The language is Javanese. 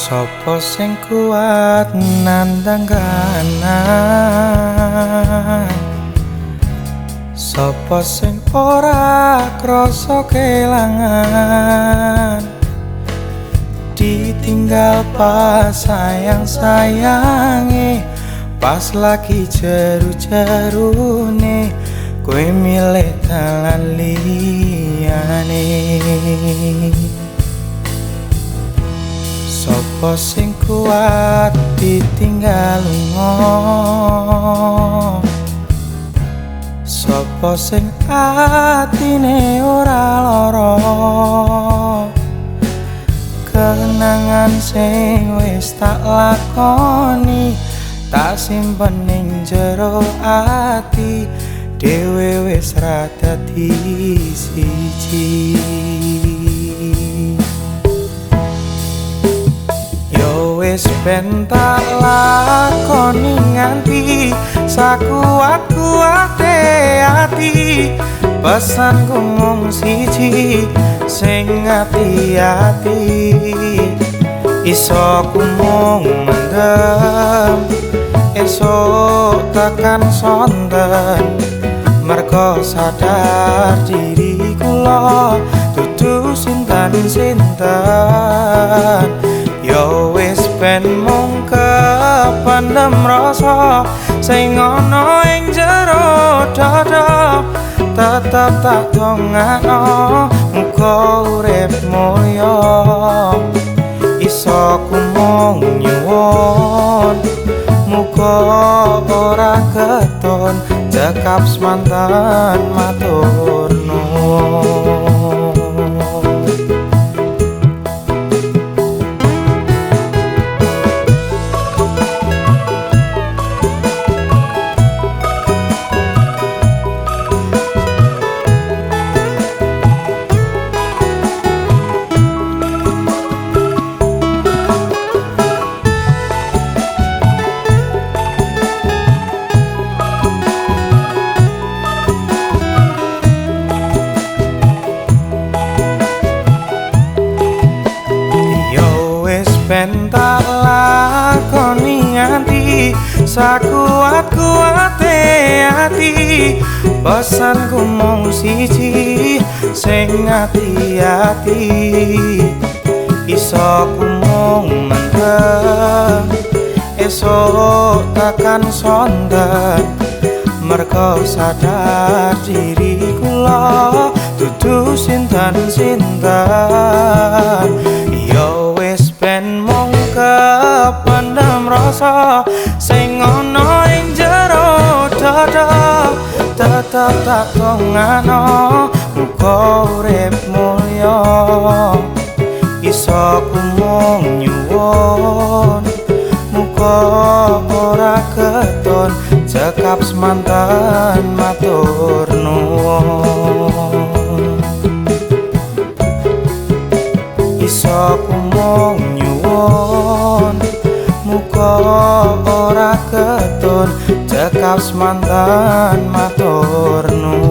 Sopo sing kuat nandang kahanan, sopo sing ora krasa kelangan, ditinggal pas sayang-sayange, pas lagi jeru-jerune kowe milih dalan liyane. Sopo sing kuat ditinggal lunga, sopo sing atine ora lara, kenangan sing wis tak lakoni tak simpen ning jero ati, dhewe wis ra dadi siji. Wis ben tak lakoni nganti sakuat-kuate ati, pesanku mung siji sing ati-ati, iso ku mung mendem esok tekan sonten, mergo sadar diri kula dudu sinten-sinten. Yo wis ben mung kependem rasa sing ana ing jero dada, tetep tak dongakno muga urip mulya, iso ku mung nyuwun muga ora ketun cekap semanten matur nuwun. Ben tak lakoni nganti sakuat-kuate ati, pesanku mung siji sing ati-ati, iso ku mung mendem esok tekan sonten, mergo sadar diri kula dudu sinten-sinten. Yo wis ben mung kependem rasa sing ana ing jero dada, tetep tak dongakno muga urip mulya, iso ku mung nyuwun muga ora ketun cekap semanten matur nuwun. Iso ku mung nyuwun muga ora ketun cekap semanten matur nuwun.